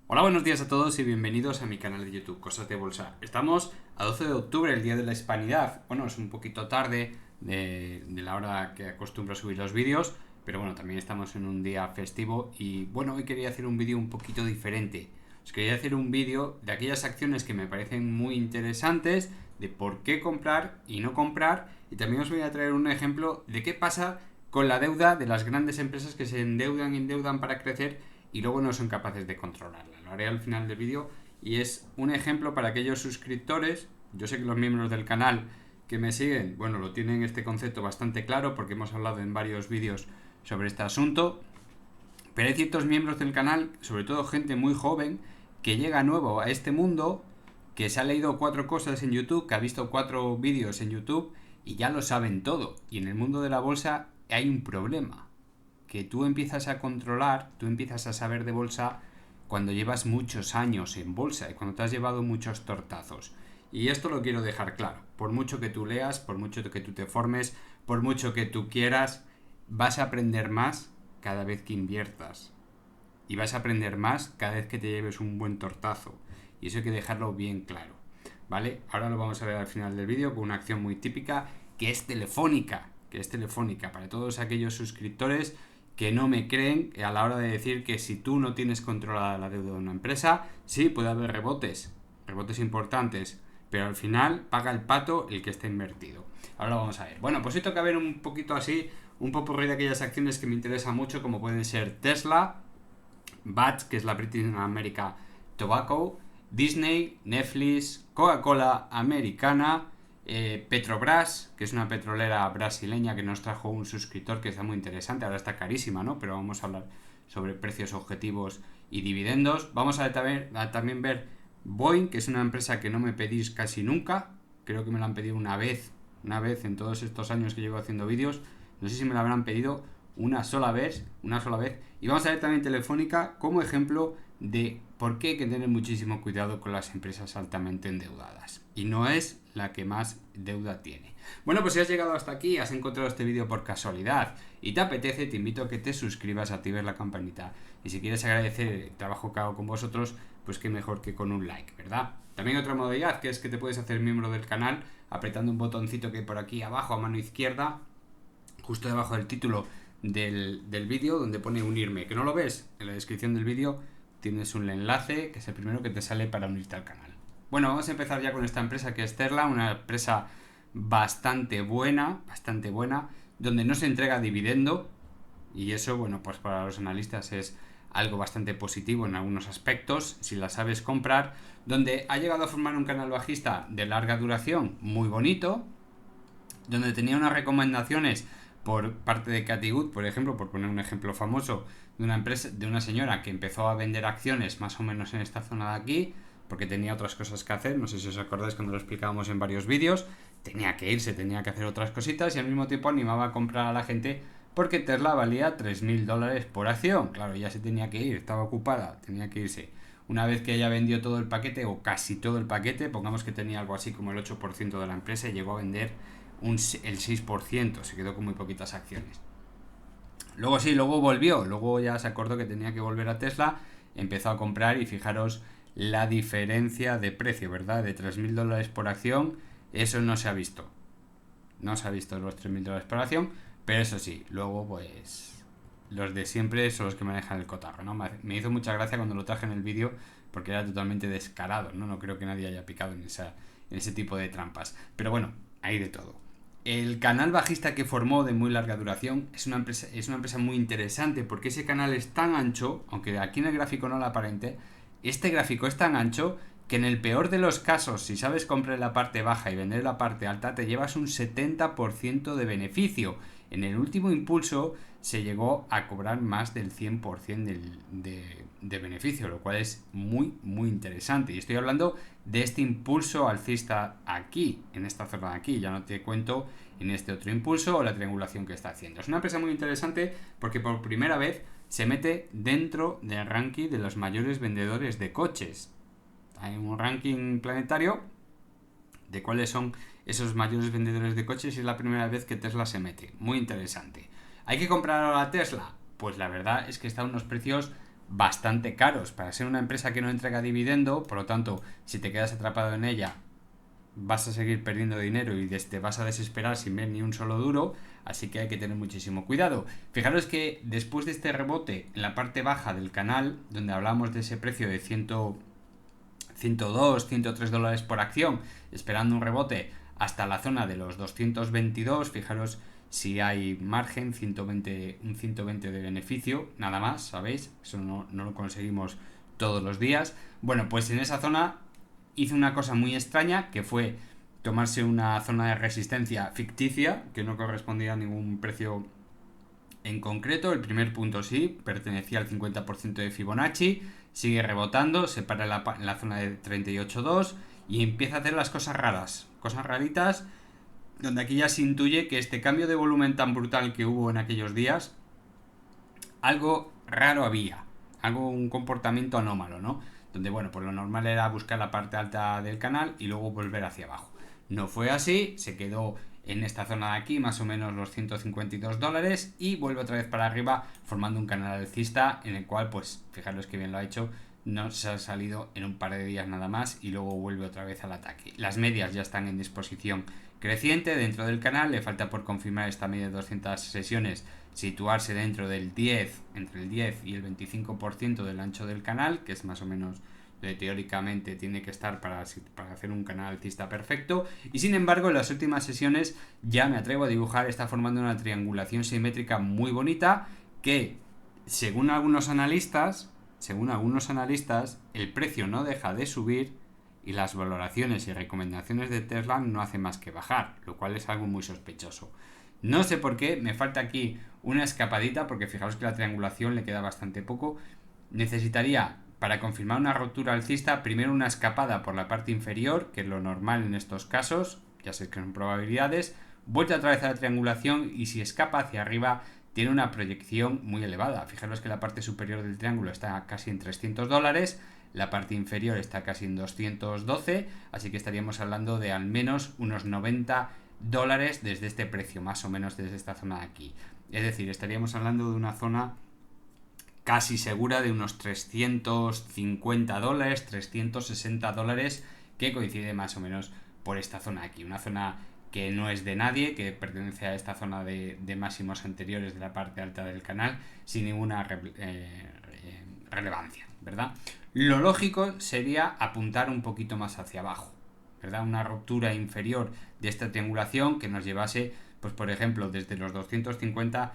Hola, buenos días a todos y bienvenidos a mi canal de YouTube, Cosas de Bolsa. Estamos a 12 de octubre, el Día de la Hispanidad. Bueno, es un poquito tarde de la hora que acostumbro a subir los vídeos, pero bueno, también estamos en un día festivo y bueno, hoy quería hacer un vídeo un poquito diferente. Os quería hacer un vídeo de aquellas acciones que me parecen muy interesantes, de por qué comprar y no comprar, y también os voy a traer un ejemplo de qué pasa con la deuda de las grandes empresas que se endeudan para crecer y luego no son capaces de controlarla. Lo haré al final del vídeo y es un ejemplo para aquellos suscriptores. Yo sé que los miembros del canal que me siguen, bueno, lo tienen este concepto bastante claro porque hemos hablado en varios vídeos sobre este asunto, pero hay ciertos miembros del canal, sobre todo gente muy joven, que llega nuevo a este mundo, que se ha leído 4 cosas en YouTube, que ha visto 4 vídeos en YouTube y ya lo saben todo. Y en el mundo de la bolsa hay un problema, que tú empiezas a controlar, tú empiezas a saber de bolsa cuando llevas muchos años en bolsa y cuando te has llevado muchos tortazos. Y esto lo quiero dejar claro. Por mucho que tú leas, por mucho que tú te formes, por mucho que tú quieras, vas a aprender más cada vez que inviertas. Y vas a aprender más cada vez que te lleves un buen tortazo. Y eso hay que dejarlo bien claro. ¿Vale? Ahora lo vamos a ver al final del vídeo con una acción muy típica que es Telefónica. Que es Telefónica. Para todos aquellos suscriptores que no me creen a la hora de decir que si tú no tienes controlada la deuda de una empresa, sí puede haber rebotes importantes, pero al final paga el pato el que está invertido. Ahora lo vamos a ver. Bueno, pues hoy toca ver un poquito así, un poco de aquellas acciones que me interesan mucho, como pueden ser Tesla, BAT, que es la British American Tobacco, Disney, Netflix, Coca-Cola Americana, Petrobras, que es una petrolera brasileña que nos trajo un suscriptor que está muy interesante, ahora está carísima, ¿no? Pero vamos a hablar sobre precios objetivos y dividendos. Vamos a también ver Boeing, que es una empresa que no me pedís casi nunca, creo que me la han pedido una vez en todos estos años que llevo haciendo vídeos, no sé si me la habrán pedido una sola vez, y vamos a ver también Telefónica como ejemplo de por qué hay que tener muchísimo cuidado con las empresas altamente endeudadas. Y no es la que más deuda tiene. Bueno, pues si has llegado hasta aquí, has encontrado este vídeo por casualidad y te apetece, te invito a que te suscribas, actives la campanita. Y si quieres agradecer el trabajo que hago con vosotros, pues qué mejor que con un like, ¿verdad? También otra modalidad que es que te puedes hacer miembro del canal apretando un botoncito que hay por aquí abajo a mano izquierda, justo debajo del título del vídeo, donde pone unirme. ¿Que no lo ves? En la descripción del vídeo tienes un enlace que es el primero que te sale para unirte al canal. Bueno, vamos a empezar ya con esta empresa que es Tesla, una empresa bastante buena, donde no se entrega dividendo, y eso, bueno, pues para los analistas es algo bastante positivo en algunos aspectos, si la sabes comprar, donde ha llegado a formar un canal bajista de larga duración muy bonito, donde tenía unas recomendaciones por parte de Cathie Wood, por ejemplo, por poner un ejemplo famoso, de una empresa, de una señora que empezó a vender acciones más o menos en esta zona de aquí, porque tenía otras cosas que hacer, no sé si os acordáis cuando lo explicábamos en varios vídeos, tenía que irse, tenía que hacer otras cositas y al mismo tiempo animaba a comprar a la gente porque Tesla valía $3.000 por acción, claro, ya se tenía que ir, estaba ocupada, tenía que irse. Una vez que ella vendió todo el paquete, o casi todo el paquete, pongamos que tenía algo así como el 8% de la empresa, y llegó a vender el 6%, se quedó con muy poquitas acciones. Luego sí, luego volvió, luego ya se acordó que tenía que volver a Tesla, empezó a comprar y fijaros la diferencia de precio, ¿verdad? De $3.000 por acción, eso no se ha visto. No se ha visto los $3.000 por acción, pero eso sí, luego pues los de siempre son los que manejan el cotarro, ¿no? Me hizo mucha gracia cuando lo traje en el vídeo porque era totalmente descarado, ¿no? No creo que nadie haya picado en ese tipo de trampas. Pero bueno, hay de todo. El canal bajista que formó de muy larga duración es una empresa muy interesante porque ese canal es tan ancho, aunque aquí en el gráfico no lo aparente, este gráfico es tan ancho que en el peor de los casos, si sabes comprar la parte baja y vender la parte alta, te llevas un 70% de beneficio. En el último impulso se llegó a cobrar más del 100% de beneficio, lo cual es muy, muy interesante. Y estoy hablando de este impulso alcista aquí, en esta zona de aquí. Ya no te cuento en este otro impulso o la triangulación que está haciendo. Es una empresa muy interesante porque por primera vez se mete dentro del ranking de los mayores vendedores de coches. Hay un ranking planetario de cuáles son esos mayores vendedores de coches y es la primera vez que Tesla se mete. Muy interesante. ¿Hay que comprar ahora Tesla? Pues la verdad es que está a unos precios bastante caros para ser una empresa que no entrega dividendo. Por lo tanto, si te quedas atrapado en ella, vas a seguir perdiendo dinero y te vas a desesperar sin ver ni un solo duro, así que hay que tener muchísimo cuidado. Fijaros que después de este rebote en la parte baja del canal, donde hablamos de ese precio de 102, 103 dólares por acción, esperando un rebote hasta la zona de los 222, fijaros si hay margen, 120, un 120 de beneficio, nada más, ¿sabéis? Eso no lo conseguimos todos los días. Bueno, pues en esa zona hizo una cosa muy extraña, que fue tomarse una zona de resistencia ficticia, que no correspondía a ningún precio en concreto. El primer punto sí, pertenecía al 50% de Fibonacci, sigue rebotando, se para en la zona de 38.2 y empieza a hacer las cosas raras, cosas raritas, donde aquí ya se intuye que este cambio de volumen tan brutal que hubo en aquellos días, algo raro había, un comportamiento anómalo, ¿no? Donde, bueno, pues lo normal era buscar la parte alta del canal y luego volver hacia abajo. No fue así, se quedó en esta zona de aquí, más o menos los 152 dólares, y vuelve otra vez para arriba, formando un canal alcista en el cual, pues, fijaros que bien lo ha hecho, no se ha salido en un par de días nada más y luego vuelve otra vez al ataque. Las medias ya están en disposición creciente dentro del canal, le falta por confirmar esta media de 200 sesiones, situarse dentro del 10, entre el 10 y el 25% del ancho del canal, que es más o menos donde teóricamente tiene que estar para hacer un canal alcista perfecto. Y sin embargo, en las últimas sesiones ya me atrevo a dibujar, está formando una triangulación simétrica muy bonita que, según algunos analistas, el precio no deja de subir y las valoraciones y recomendaciones de Tesla no hacen más que bajar, lo cual es algo muy sospechoso. No sé por qué, me falta aquí una escapadita, porque fijaos que la triangulación le queda bastante poco. Necesitaría, para confirmar una ruptura alcista, primero una escapada por la parte inferior, que es lo normal en estos casos, ya sé que son probabilidades, vuelta otra vez a la triangulación y si escapa hacia arriba tiene una proyección muy elevada. Fijaros que la parte superior del triángulo está casi en 300 dólares, la parte inferior está casi en 212, así que estaríamos hablando de al menos unos 90 dólares desde este precio, más o menos desde esta zona de aquí. Es decir, estaríamos hablando de una zona casi segura de unos 350 dólares, 360 dólares, que coincide más o menos por esta zona de aquí. Una zona que no es de nadie, que pertenece a esta zona de máximos anteriores de la parte alta del canal, sin ninguna relevancia, ¿verdad? Lo lógico sería apuntar un poquito más hacia abajo, ¿verdad? Una ruptura inferior de esta triangulación que nos llevase, pues por ejemplo, desde los 250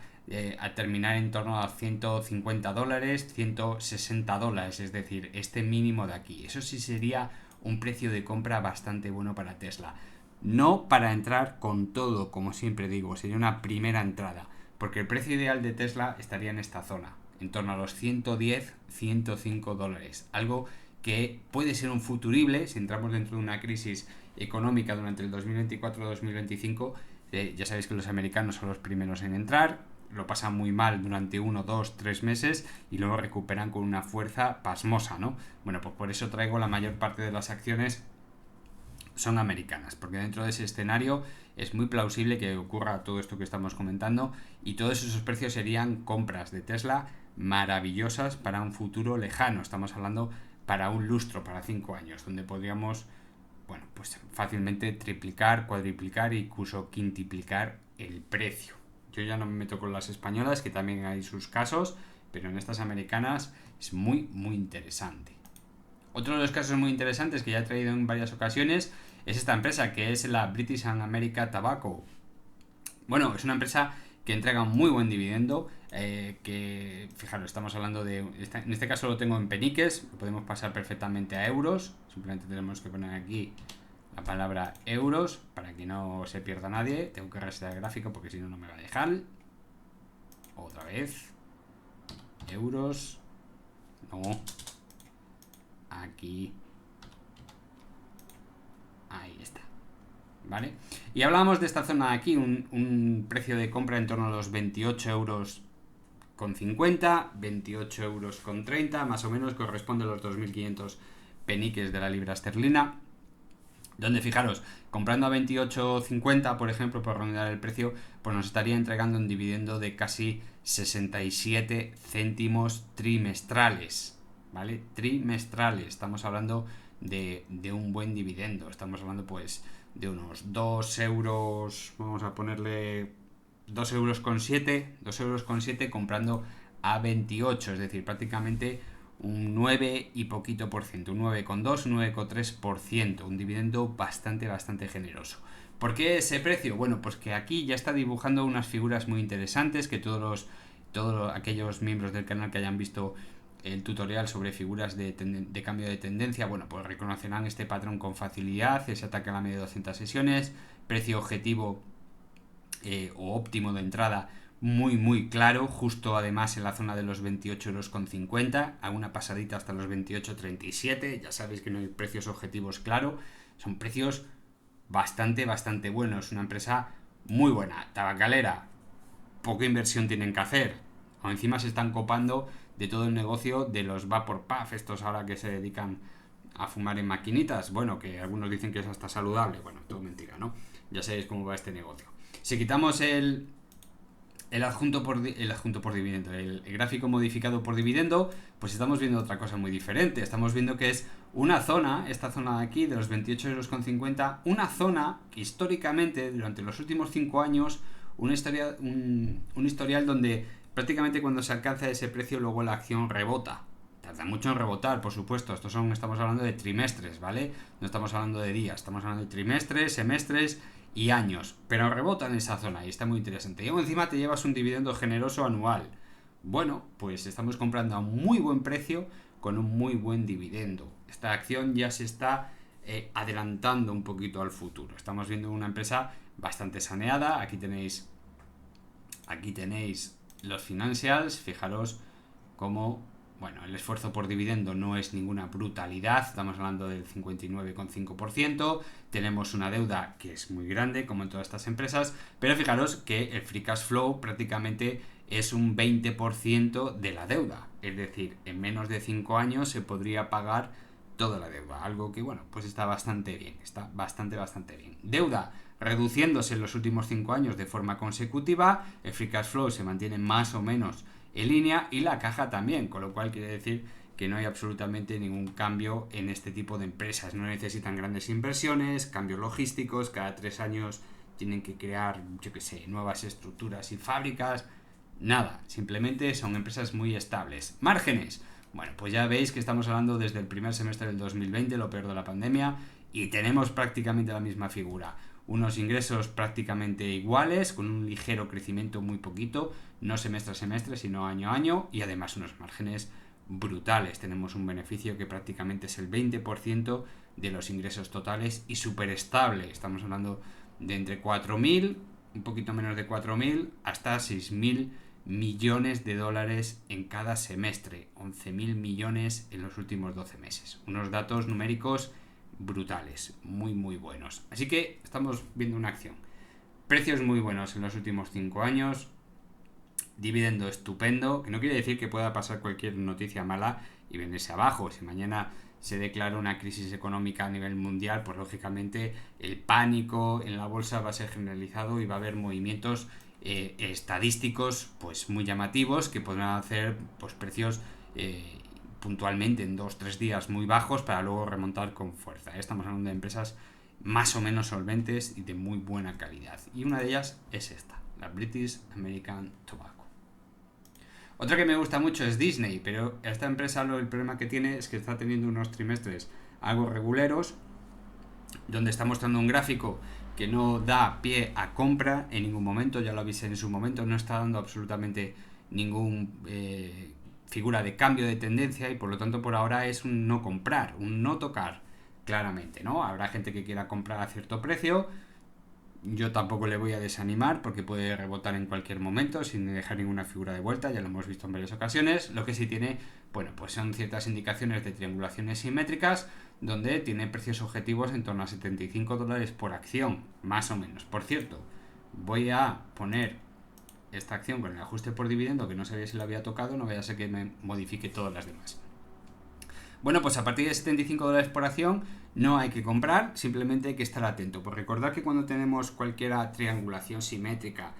a terminar en torno a 150 dólares, 160 dólares, es decir, este mínimo de aquí. Eso sí sería un precio de compra bastante bueno para Tesla. No para entrar con todo, como siempre digo, sería una primera entrada, porque el precio ideal de Tesla estaría en esta zona, en torno a los 110, 105 dólares, algo que puede ser un futurible si entramos dentro de una crisis económica durante el 2024-2025. Ya sabéis que los americanos son los primeros en entrar, lo pasan muy mal durante 1, 2, 3 meses y luego recuperan con una fuerza pasmosa, ¿no? Bueno, pues por eso traigo la mayor parte de las acciones son americanas, porque dentro de ese escenario es muy plausible que ocurra todo esto que estamos comentando y todos esos precios serían compras de Tesla maravillosas para un futuro lejano. Estamos hablando para un lustro, para 5 años, donde podríamos, bueno, pues fácilmente triplicar, cuadriplicar e incluso quintuplicar el precio. Yo ya no me meto con las españolas, que también hay sus casos, pero en estas americanas es muy, muy interesante. Otro de los casos muy interesantes que ya he traído en varias ocasiones es esta empresa, que es la British American Tobacco. Bueno, es una empresa que entrega un muy buen dividendo, que, fijaros, estamos hablando de, en este caso lo tengo en peniques, lo podemos pasar perfectamente a euros, simplemente tenemos que poner aquí la palabra euros para que no se pierda nadie. Tengo que resetar el gráfico porque si no, no me va a dejar. Otra vez, euros, no, aquí, ahí está, ¿vale? Y hablábamos de esta zona de aquí, un precio de compra en torno a los 28 euros con 50, 28 euros con 30, más o menos corresponde a los 2.500 peniques de la libra esterlina. Donde fijaros, comprando a 28,50 por ejemplo, por redondear el precio, pues nos estaría entregando un dividendo de casi 67 céntimos trimestrales, ¿vale? Trimestrales, estamos hablando de un buen dividendo, estamos hablando pues de unos 2 euros, vamos a ponerle 2,7 euros comprando a 28, es decir, prácticamente un 9 y poquito por ciento, un 9,2, un 9,3%, un dividendo bastante generoso. ¿Por qué ese precio? Bueno, pues que aquí ya está dibujando unas figuras muy interesantes que todos aquellos miembros del canal que hayan visto el tutorial sobre figuras de cambio de tendencia, bueno, pues reconocerán este patrón con facilidad, ese ataque a la media de 200 sesiones, precio objetivo o óptimo de entrada muy claro, justo además en la zona de los 28,50 euros, a una pasadita hasta los 28,37, ya sabéis que no hay precios objetivos claro, son precios bastante buenos, una empresa muy buena, tabacalera, poca inversión tienen que hacer, o encima se están copando de todo el negocio de los Vapor Puff, estos ahora que se dedican a fumar en maquinitas, bueno, que algunos dicen que es hasta saludable, bueno, todo mentira, ¿no? Ya sabéis cómo va este negocio. Si quitamos el adjunto por dividendo, el gráfico modificado por dividendo, pues estamos viendo otra cosa muy diferente. Estamos viendo que es una zona, esta zona de aquí, de los 28,50 euros, una zona que históricamente, durante los últimos 5 años, un historial donde prácticamente cuando se alcanza ese precio, luego la acción rebota. Tarda mucho en rebotar, por supuesto. Estamos hablando de trimestres, ¿vale? No estamos hablando de días, estamos hablando de trimestres, semestres y años, pero rebota en esa zona y está muy interesante. Y encima te llevas un dividendo generoso anual. Bueno, pues estamos comprando a muy buen precio con un muy buen dividendo. Esta acción ya se está adelantando un poquito al futuro. Estamos viendo una empresa bastante saneada. Aquí tenéis los financials. Fijaros cómo, bueno, el esfuerzo por dividendo no es ninguna brutalidad, estamos hablando del 59,5%, tenemos una deuda que es muy grande, como en todas estas empresas, pero fijaros que el free cash flow prácticamente es un 20% de la deuda, es decir, en menos de 5 años se podría pagar toda la deuda, algo que, bueno, pues está bastante bien, está bastante bien. Deuda reduciéndose en los últimos 5 años de forma consecutiva, el free cash flow se mantiene más o menos en línea y la caja también, con lo cual quiere decir que no hay absolutamente ningún cambio en este tipo de empresas, no necesitan grandes inversiones, cambios logísticos, cada 3 años tienen que crear, yo que sé, nuevas estructuras y fábricas, nada, simplemente son empresas muy estables. Márgenes, bueno, pues ya veis que estamos hablando desde el primer semestre del 2020, lo peor de la pandemia, y tenemos prácticamente la misma figura. Unos ingresos prácticamente iguales, con un ligero crecimiento muy poquito, no semestre a semestre, sino año a año, y además unos márgenes brutales. Tenemos un beneficio que prácticamente es el 20% de los ingresos totales y súper estable. Estamos hablando de entre 4.000, un poquito menos de 4.000, hasta 6.000 millones de dólares en cada semestre. 11.000 millones en los últimos 12 meses. Unos datos numéricos brutales, muy buenos. Así que estamos viendo una acción. Precios muy buenos en los últimos 5 años. Dividendo estupendo, que no quiere decir que pueda pasar cualquier noticia mala y venirse abajo. Si mañana se declara una crisis económica a nivel mundial, pues lógicamente el pánico en la bolsa va a ser generalizado y va a haber movimientos estadísticos pues muy llamativos que podrán hacer pues precios puntualmente en 2-3 días muy bajos para luego remontar con fuerza. Estamos hablando de empresas más o menos solventes y de muy buena calidad. Y una de ellas es esta, la British American Tobacco. Otra que me gusta mucho es Disney, pero esta empresa el problema que tiene es que está teniendo unos trimestres algo reguleros, donde está mostrando un gráfico que no da pie a compra en ningún momento, ya lo avisé en su momento, no está dando absolutamente ningún figura de cambio de tendencia y por lo tanto por ahora es un no comprar, un no tocar, claramente, ¿no? Habrá gente que quiera comprar a cierto precio, yo tampoco le voy a desanimar porque puede rebotar en cualquier momento sin dejar ninguna figura de vuelta, ya lo hemos visto en varias ocasiones. Lo que sí tiene, bueno, pues son ciertas indicaciones de triangulaciones simétricas donde tiene precios objetivos en torno a $75 por acción, más o menos. Por cierto, voy a poner esta acción con el ajuste por dividendo que no sabía si lo había tocado, no vaya a ser que me modifique todas las demás. Bueno, pues a partir de $75 por acción no hay que comprar, simplemente hay que estar atento. Pues recordad que cuando tenemos cualquier triangulación simétrica,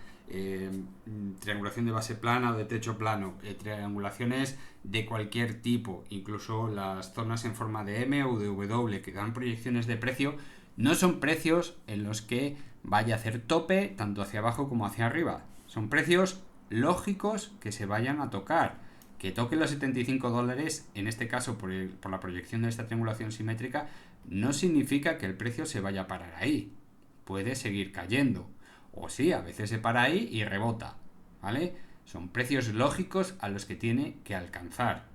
triangulación de base plana o de techo plano, triangulaciones de cualquier tipo, incluso las zonas en forma de M o de W que dan proyecciones de precio, no son precios en los que vaya a hacer tope tanto hacia abajo como hacia arriba. Son precios lógicos que se vayan a tocar. Que toque los $75, en este caso por la proyección de esta triangulación simétrica, no significa que el precio se vaya a parar ahí. Puede seguir cayendo. O sí, a veces se para ahí y rebota. ¿Vale? Son precios lógicos a los que tiene que alcanzar.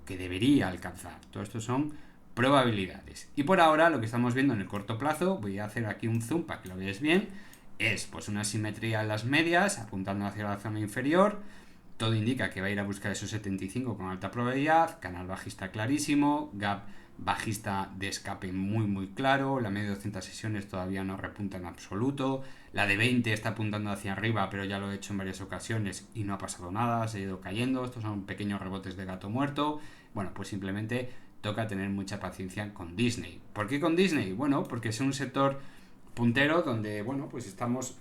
Que debería alcanzar. Todo esto son probabilidades. Y por ahora lo que estamos viendo en el corto plazo, voy a hacer aquí un zoom para que lo veáis bien, es pues una simetría en las medias apuntando hacia la zona inferior. Todo indica que va a ir a buscar esos 75 con alta probabilidad, canal bajista clarísimo, gap bajista de escape muy claro, la media de 200 sesiones todavía no repunta en absoluto, la de 20 está apuntando hacia arriba, pero ya lo he hecho en varias ocasiones y no ha pasado nada, se ha ido cayendo, estos son pequeños rebotes de gato muerto. Bueno, pues simplemente toca tener mucha paciencia con Disney. ¿Por qué con Disney? Bueno, porque es un sector puntero donde, bueno, pues estamos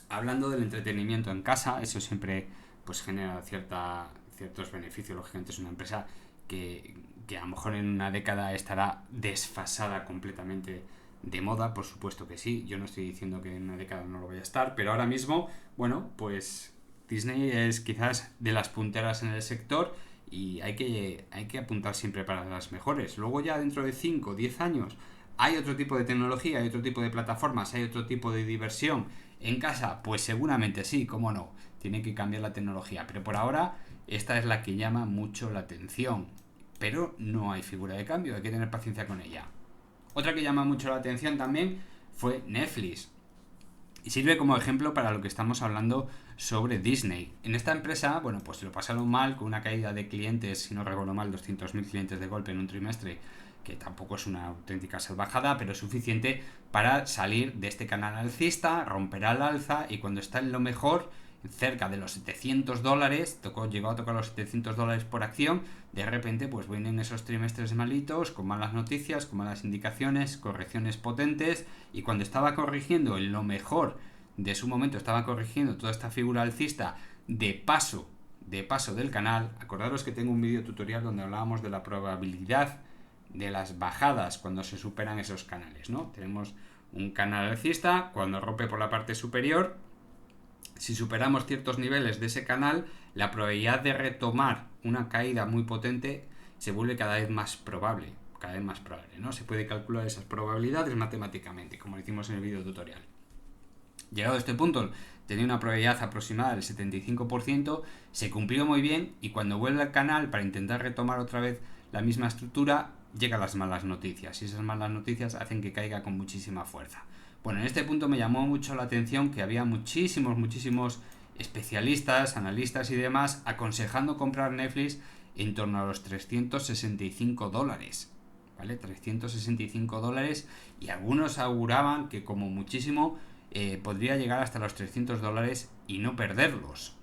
hablando del entretenimiento en casa, eso siempre pues genera ciertos beneficios. Lógicamente es una empresa que a lo mejor en una década estará desfasada completamente de moda, por supuesto que sí. Yo no estoy diciendo que en una década no lo vaya a estar, pero ahora mismo, bueno, pues Disney es quizás de las punteras en el sector y hay que apuntar siempre para las mejores. Luego ya dentro de 5 o 10 años hay otro tipo de tecnología, hay otro tipo de plataformas, hay otro tipo de diversión en casa, pues seguramente sí, cómo no, tiene que cambiar la tecnología, pero por ahora esta es la que llama mucho la atención, pero no hay figura de cambio, hay que tener paciencia con ella. Otra que llama mucho la atención también fue Netflix, y sirve como ejemplo para lo que estamos hablando sobre Disney. En esta empresa, bueno, pues lo pasaron mal con una caída de clientes, si no recuerdo mal, 200.000 clientes de golpe en un trimestre, que tampoco es una auténtica salvajada, pero es suficiente para salir de este canal alcista, romper al alza y cuando está en lo mejor, cerca de los $700, llegó a tocar los $700 por acción, de repente pues vienen esos trimestres malitos, con malas noticias, con malas indicaciones, correcciones potentes, y cuando estaba corrigiendo en lo mejor de su momento, estaba corrigiendo toda esta figura alcista de paso del canal. Acordaros que tengo un vídeo tutorial donde hablábamos de la probabilidad de las bajadas cuando se superan esos canales, ¿no? Tenemos un canal alcista, cuando rompe por la parte superior, si superamos ciertos niveles de ese canal, la probabilidad de retomar una caída muy potente se vuelve cada vez más probable, ¿no? Se puede calcular esas probabilidades matemáticamente, como lo hicimos en el vídeo tutorial. Llegado a este punto, tenía una probabilidad aproximada del 75%, se cumplió muy bien y cuando vuelve al canal para intentar retomar otra vez la misma estructura, llegan las malas noticias y esas malas noticias hacen que caiga con muchísima fuerza. Bueno, en este punto me llamó mucho la atención que había muchísimos especialistas, analistas y demás aconsejando comprar Netflix en torno a los $365, ¿vale? $365 y algunos auguraban que como muchísimo podría llegar hasta los $300 y no perderlos.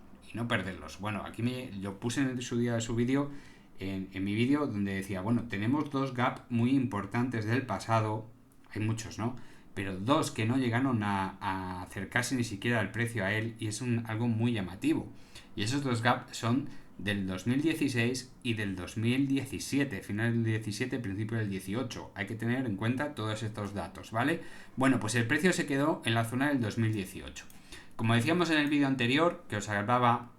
Bueno, aquí lo puse en su día de su vídeo, en mi vídeo, donde decía, bueno, tenemos dos gaps muy importantes del pasado, hay muchos, ¿no? Pero dos que no llegaron a acercarse ni siquiera al precio a él y es algo muy llamativo. Y esos dos gaps son del 2016 y del 2017, final del 17, principio del 18. Hay que tener en cuenta todos estos datos, ¿vale? Bueno, pues el precio se quedó en la zona del 2018. Como decíamos en el vídeo anterior, que os hablaba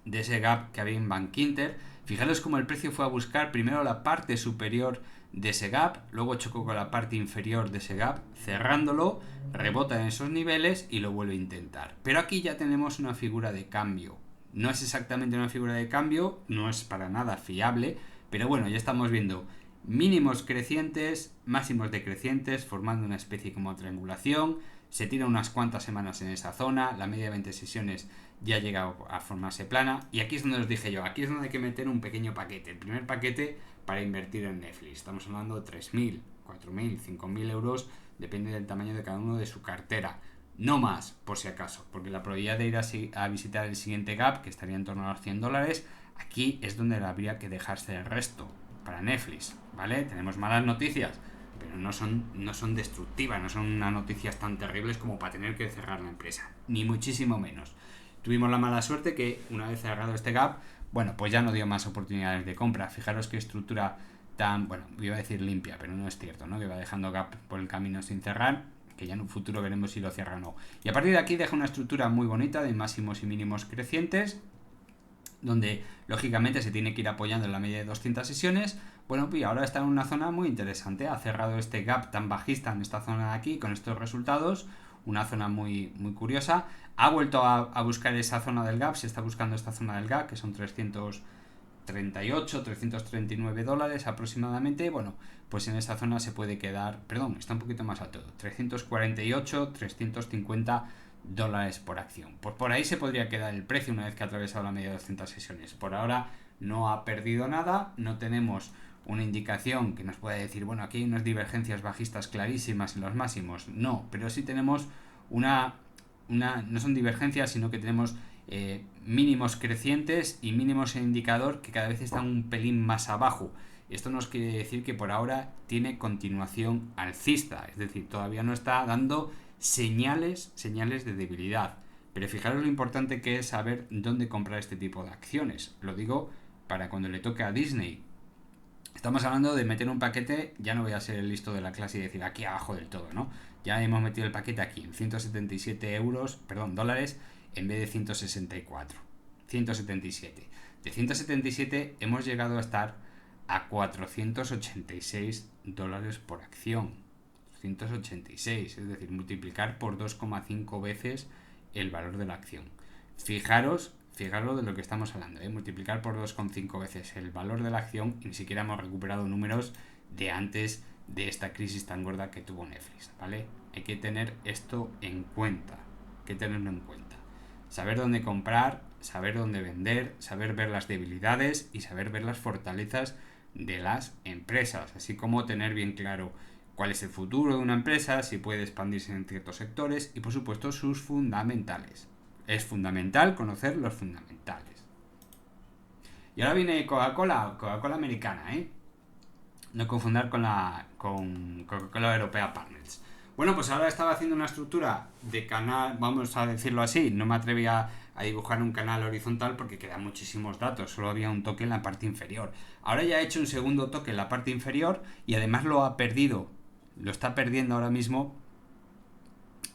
de ese gap que había en Bank Inter, fijaros cómo el precio fue a buscar primero la parte superior de ese gap, luego chocó con la parte inferior de ese gap, cerrándolo, rebota en esos niveles y lo vuelve a intentar. Pero aquí ya tenemos una figura de cambio. No es exactamente una figura de cambio, no es para nada fiable, pero bueno, ya estamos viendo mínimos crecientes, máximos decrecientes, formando una especie como triangulación. Se tira unas cuantas semanas en esa zona, la media de 20 sesiones ya ha llegado a formarse plana, y aquí es donde os dije yo, aquí es donde hay que meter un pequeño paquete, el primer paquete para invertir en Netflix. Estamos hablando de 3.000, 4.000, 5.000 euros, depende del tamaño de cada uno de su cartera. No más, por si acaso, porque la probabilidad de ir a visitar el siguiente gap, que estaría en torno a los $100, aquí es donde habría que dejarse el resto, para Netflix, ¿vale? Tenemos malas noticias, pero no son destructivas, no son unas noticias tan terribles como para tener que cerrar la empresa, ni muchísimo menos. Tuvimos la mala suerte que una vez cerrado este gap, bueno, pues ya no dio más oportunidades de compra. Fijaros qué estructura tan, bueno, iba a decir limpia, pero no es cierto, ¿no? Que va dejando gap por el camino sin cerrar, que ya en un futuro veremos si lo cierra o no. Y a partir de aquí deja una estructura muy bonita de máximos y mínimos crecientes, donde lógicamente se tiene que ir apoyando en la media de 200 sesiones. Bueno, pues ahora está en una zona muy interesante, ha cerrado este gap tan bajista en esta zona de aquí con estos resultados, una zona muy, muy curiosa. Ha vuelto a buscar esa zona del gap, se está buscando esta zona del gap, que son 338, 339 dólares aproximadamente. Bueno, pues en esa zona se puede quedar, perdón, está un poquito más alto, 348, 350 dólares por acción. Pues por ahí se podría quedar el precio una vez que ha atravesado la media de 200 sesiones. Por ahora no ha perdido nada, no tenemos una indicación que nos pueda decir, bueno, aquí hay unas divergencias bajistas clarísimas en los máximos. No, pero sí tenemos no son divergencias, sino que tenemos mínimos crecientes y mínimos en indicador que cada vez están un pelín más abajo. Esto nos quiere decir que por ahora tiene continuación alcista, es decir, todavía no está dando señales de debilidad. Pero fijaros lo importante que es saber dónde comprar este tipo de acciones. Lo digo para cuando le toque a Disney. Estamos hablando de meter un paquete, ya no voy a ser el listo de la clase y decir aquí abajo del todo, ¿no? Ya hemos metido el paquete aquí en 177 dólares en vez de 164. 177. De 177 hemos llegado a estar a 486 dólares por acción. 186, es decir, multiplicar por 2,5 veces el valor de la acción. Fijaros de lo que estamos hablando, multiplicar por 2,5 veces el valor de la acción y ni siquiera hemos recuperado números de antes de esta crisis tan gorda que tuvo Netflix, ¿vale? Hay que tener esto en cuenta, saber dónde comprar, saber dónde vender, saber ver las debilidades y saber ver las fortalezas de las empresas, así como tener bien claro cuál es el futuro de una empresa, si puede expandirse en ciertos sectores y por supuesto sus fundamentales. Es fundamental conocer los fundamentales. Y ahora viene Coca-Cola americana, no confundir con Coca-Cola Europea Partners. Bueno, pues ahora estaba haciendo una estructura de canal, vamos a decirlo así, no me atrevía a dibujar un canal horizontal porque quedan muchísimos datos, solo había un toque en la parte inferior. Ahora ya he hecho un segundo toque en la parte inferior y además lo está perdiendo ahora mismo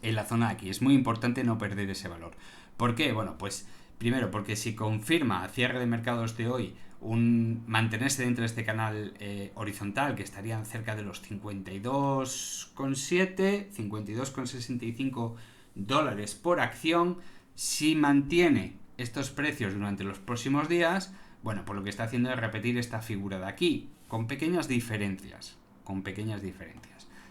en la zona de aquí. Es muy importante no perder ese valor. ¿Por qué? Bueno, pues primero porque si confirma a cierre de mercados de hoy mantenerse dentro de este canal horizontal, que estarían cerca de los 52,7, 52,65 dólares por acción, si mantiene estos precios durante los próximos días, bueno, pues lo que está haciendo es repetir esta figura de aquí, con pequeñas diferencias.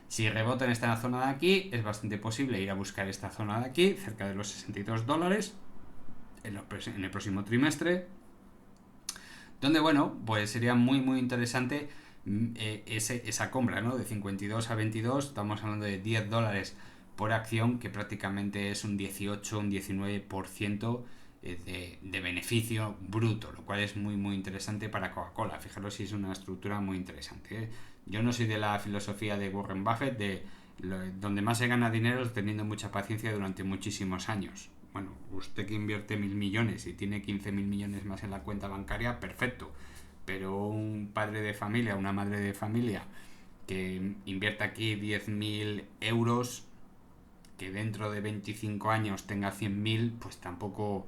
Si rebota en esta zona de aquí, es bastante posible ir a buscar esta zona de aquí, cerca de los 62 dólares, en el próximo trimestre, donde, bueno, pues sería muy, muy interesante esa compra, ¿no? De 52 a 22, estamos hablando de 10 dólares por acción, que prácticamente es un 18, un 19% de beneficio bruto, lo cual es muy, muy interesante para Coca-Cola. Fijaros si es una estructura muy interesante, Yo no soy de la filosofía de Warren Buffett, donde más se gana dinero es teniendo mucha paciencia durante muchísimos años. Bueno, usted que invierte 1.000 millones y tiene 15.000 millones más en la cuenta bancaria, perfecto. Pero un padre de familia, una madre de familia que invierta aquí 10.000 euros, que dentro de 25 años tenga 100.000, pues tampoco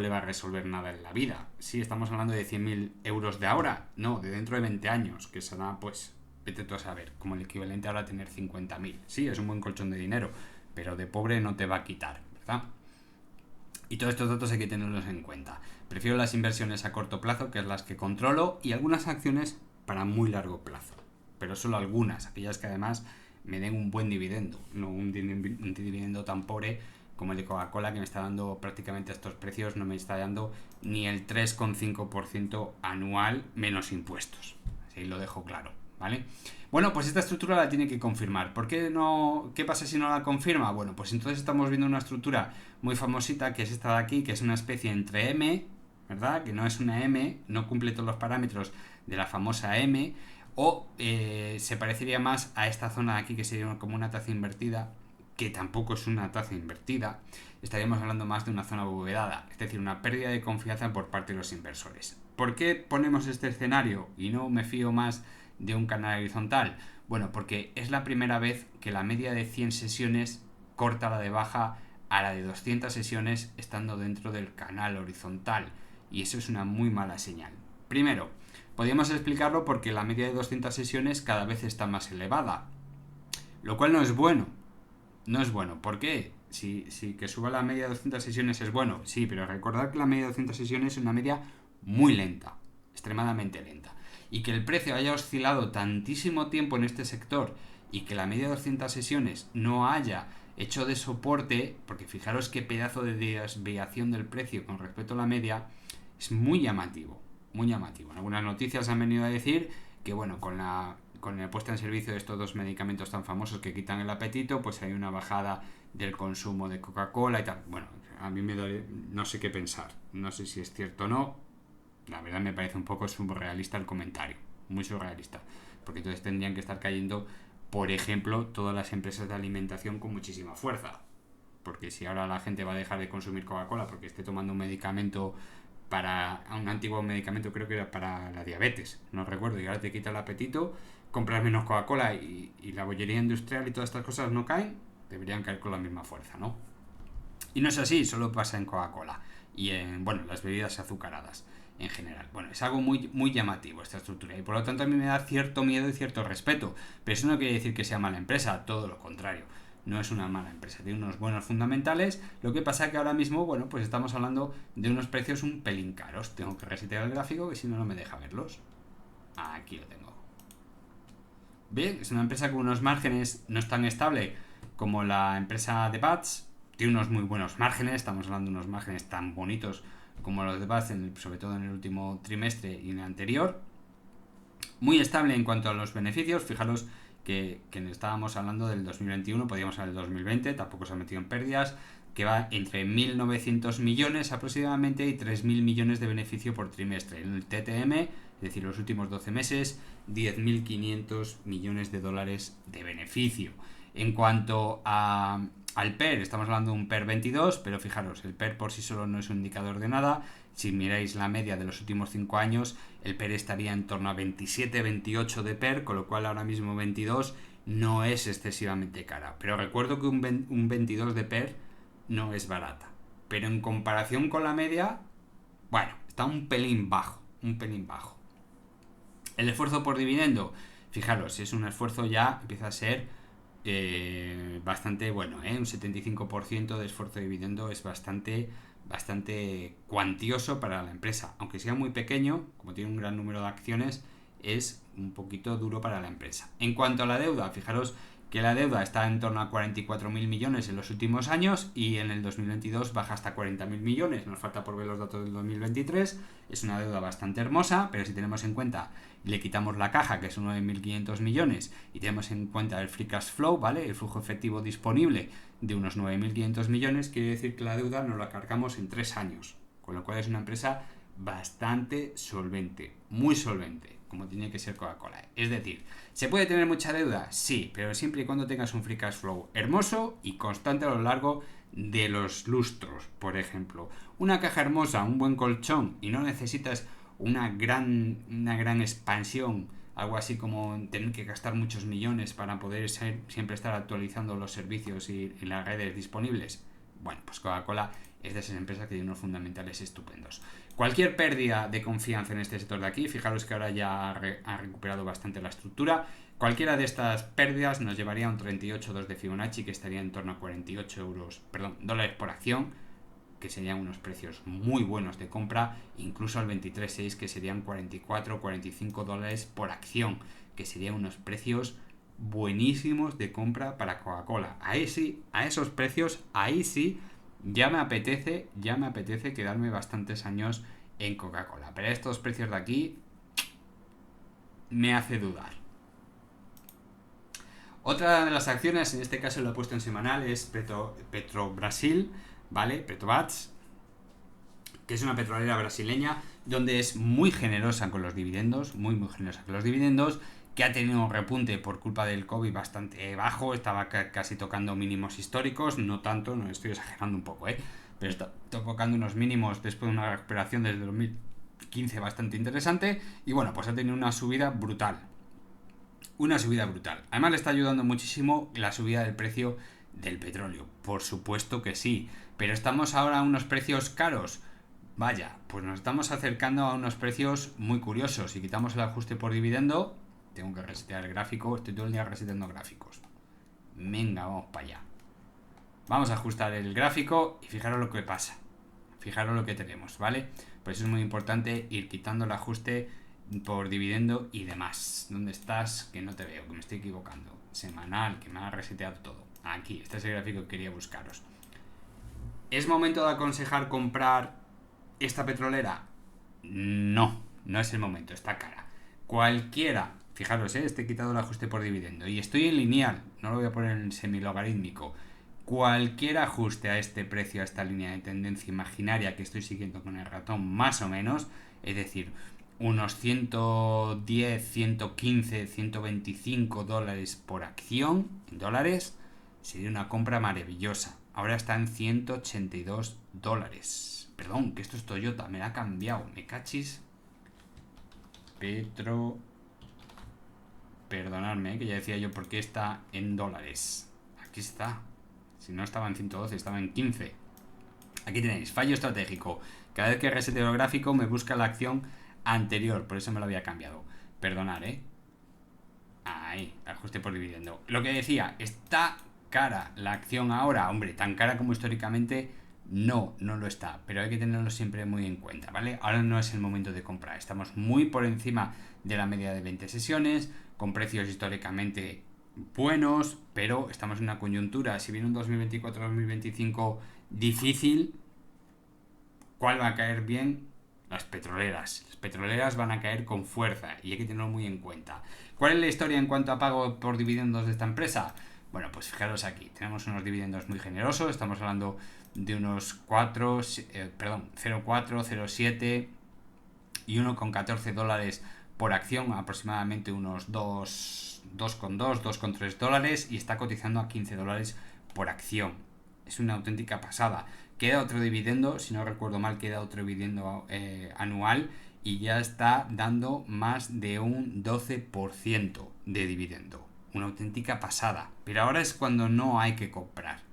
le va a resolver nada en la vida. Sí, estamos hablando de 100.000 euros de ahora, no, de dentro de 20 años, que será, pues, vete tú a saber, como el equivalente ahora a tener 50.000. Sí, es un buen colchón de dinero, pero de pobre no te va a quitar, ¿verdad? Y todos estos datos hay que tenerlos en cuenta. Prefiero las inversiones a corto plazo, que es las que controlo, y algunas acciones para muy largo plazo. Pero solo algunas, aquellas que además me den un buen dividendo, no un dividendo tan pobre como el de Coca-Cola, que me está dando prácticamente a estos precios, no me está dando ni el 3,5% anual menos impuestos. Así lo dejo claro, ¿vale? Bueno, pues esta estructura la tiene que confirmar. ¿Por qué no? ¿Qué pasa si no la confirma? Bueno, pues entonces estamos viendo una estructura muy famosita, que es esta de aquí, que es una especie entre M, ¿verdad? Que no es una M, no cumple todos los parámetros de la famosa M, o se parecería más a esta zona de aquí, que sería como una taza invertida, que tampoco es una taza invertida. Estaríamos hablando más de una zona abovedada, es decir, una pérdida de confianza por parte de los inversores. ¿Por qué ponemos este escenario y no me fío más de un canal horizontal? Bueno, porque es la primera vez que la media de 100 sesiones corta la de baja a la de 200 sesiones estando dentro del canal horizontal, y eso es una muy mala señal. Primero, podríamos explicarlo porque la media de 200 sesiones cada vez está más elevada, lo cual no es bueno. No es bueno. ¿Por qué? Si que suba la media de 200 sesiones es bueno, sí, pero recordad que la media de 200 sesiones es una media muy lenta, extremadamente lenta. Y que el precio haya oscilado tantísimo tiempo en este sector y que la media de 200 sesiones no haya hecho de soporte, porque fijaros qué pedazo de desviación del precio con respecto a la media, es muy llamativo, muy llamativo. En algunas noticias han venido a decir que, bueno, con la puesta en servicio de estos dos medicamentos tan famosos que quitan el apetito, pues hay una bajada del consumo de Coca-Cola y tal. Bueno, a mí no sé qué pensar, no sé si es cierto o no. La verdad me parece un poco surrealista el comentario, muy surrealista, porque entonces tendrían que estar cayendo, por ejemplo, todas las empresas de alimentación con muchísima fuerza, porque si ahora la gente va a dejar de consumir Coca-Cola porque esté tomando un medicamento un antiguo medicamento, creo que era para la diabetes, no recuerdo, y ahora te quita el apetito, compras menos Coca-Cola y la bollería industrial y todas estas cosas no caen, deberían caer con la misma fuerza, ¿no? Y no es así, solo pasa en Coca-Cola y en, bueno, las bebidas azucaradas en general. Bueno, es algo muy, muy llamativo esta estructura y por lo tanto a mí me da cierto miedo y cierto respeto, pero eso no quiere decir que sea mala empresa, todo lo contrario. No es una mala empresa, tiene unos buenos fundamentales. Lo que pasa es que ahora mismo, bueno, pues estamos hablando de unos precios un pelín caros. Tengo que resetear el gráfico que si no, no me deja verlos. Aquí lo tengo. Bien, es una empresa con unos márgenes no es tan estable como la empresa de Bats. Tiene unos muy buenos márgenes, estamos hablando de unos márgenes tan bonitos como los de Bats, sobre todo en el último trimestre y en el anterior. Muy estable en cuanto a los beneficios, fijaros que estábamos hablando del 2021, podríamos hablar del 2020, tampoco se ha metido en pérdidas, que va entre 1.900 millones aproximadamente y 3.000 millones de beneficio por trimestre. En el TTM, es decir, los últimos 12 meses, 10.500 millones de dólares de beneficio. En cuanto al PER, estamos hablando de un PER 22, pero fijaros, el PER por sí solo no es un indicador de nada. Si miráis la media de los últimos 5 años, el PER estaría en torno a 27-28 de PER, con lo cual ahora mismo 22 no es excesivamente cara. Pero recuerdo que un 22 de PER no es barata. Pero en comparación con la media, bueno, está un pelín bajo, un pelín bajo. El esfuerzo por dividendo, fijaros, es un esfuerzo ya, empieza a ser bastante bueno, un 75% de esfuerzo de dividendo es bastante cuantioso para la empresa, aunque sea muy pequeño, como tiene un gran número de acciones, es un poquito duro para la empresa. En cuanto a la deuda, fijaros que la deuda está en torno a 44.000 millones en los últimos años y en el 2022 baja hasta 40.000 millones. Nos falta por ver los datos del 2023. Es una deuda bastante hermosa, pero si tenemos en cuenta y le quitamos la caja, que son 9.500 millones, y tenemos en cuenta el free cash flow, ¿vale? El flujo efectivo disponible de unos 9.500 millones, quiere decir que la deuda nos la cargamos en 3 años. Con lo cual es una empresa bastante solvente, muy solvente, como tiene que ser Coca-Cola. Es decir, ¿se puede tener mucha deuda? Sí, pero siempre y cuando tengas un free cash flow hermoso y constante a lo largo de los lustros. Por ejemplo, una caja hermosa, un buen colchón y no necesitas una gran expansión, algo así como tener que gastar muchos millones para poder siempre estar actualizando los servicios y las redes disponibles. Bueno, pues Coca-Cola es de esas empresas que tienen unos fundamentales estupendos. Cualquier pérdida de confianza en este sector de aquí, fijaros que ahora ya ha recuperado bastante la estructura, cualquiera de estas pérdidas nos llevaría a un 38,2 de Fibonacci, que estaría en torno a 48 dólares por acción, que serían unos precios muy buenos de compra, incluso al 23.6, que serían 44-45 dólares por acción, que serían unos precios buenísimos de compra para Coca-Cola. Ahí sí, a esos precios, ahí sí, ya me apetece quedarme bastantes años en Coca-Cola. Pero estos precios de aquí me hace dudar. Otra de las acciones, en este caso lo he puesto en semanal, es Petrobrasil, ¿vale? Petrobras, que es una petrolera brasileña donde es muy generosa con los dividendos, muy generosa con los dividendos, que ha tenido un repunte por culpa del COVID bastante bajo, estaba casi tocando mínimos históricos, no tanto, no estoy exagerando un poco, pero está tocando unos mínimos después de una recuperación desde 2015 bastante interesante, y bueno, pues ha tenido una subida brutal. Una subida brutal. Además le está ayudando muchísimo la subida del precio del petróleo. Por supuesto que sí. Pero estamos ahora a unos precios caros. Vaya, pues nos estamos acercando a unos precios muy curiosos. Si quitamos el ajuste por dividendo, tengo que resetear el gráfico. Estoy todo el día reseteando gráficos. Venga, vamos para allá. Vamos a ajustar el gráfico y fijaros lo que pasa. Fijaros lo que tenemos, ¿vale? Pues es muy importante ir quitando el ajuste por dividendo y demás. ¿Dónde estás? Que no te veo, que me estoy equivocando. Semanal, que me ha reseteado todo. Aquí, este es el gráfico que quería buscaros. ¿Es momento de aconsejar comprar esta petrolera? No, no es el momento, está cara. Cualquiera, fijaros, he quitado el ajuste por dividendo y estoy en lineal, no lo voy a poner en semilogarítmico. Cualquier ajuste a este precio, a esta línea de tendencia imaginaria que estoy siguiendo con el ratón más o menos, es decir, unos 110, 115, 125 dólares por acción, en dólares, sería una compra maravillosa. Ahora está en 182 dólares. Perdón, que esto es Toyota, me la ha cambiado, me cachis. Perdonadme, que ya decía yo por qué está en dólares. Aquí está. Si no estaba en 112, estaba en 15. Aquí tenéis, fallo estratégico. Cada vez que reseteo el gráfico me busca la acción anterior, por eso me lo había cambiado. Perdonad, Ahí, ajuste por dividendo. Lo que decía, está cara la acción ahora. Hombre, tan cara como históricamente no lo está, pero hay que tenerlo siempre muy en cuenta, ¿vale? Ahora no es el momento de comprar. Estamos muy por encima de la media de 20 sesiones, con precios históricamente buenos, pero estamos en una coyuntura. Si viene un 2024-2025 difícil, ¿cuál va a caer bien? Las petroleras. Las petroleras van a caer con fuerza y hay que tenerlo muy en cuenta. ¿Cuál es la historia en cuanto a pago por dividendos de esta empresa? Bueno, pues fijaros aquí. Tenemos unos dividendos muy generosos. Estamos hablando de unos 0,4, 0,7 y 1,14 dólares por acción, aproximadamente unos 2,3 dólares, y está cotizando a 15 dólares por acción. Es una auténtica pasada. Queda otro dividendo, si no recuerdo mal, queda otro dividendo anual y ya está dando más de un 12% de dividendo. Una auténtica pasada. Pero ahora es cuando no hay que comprar.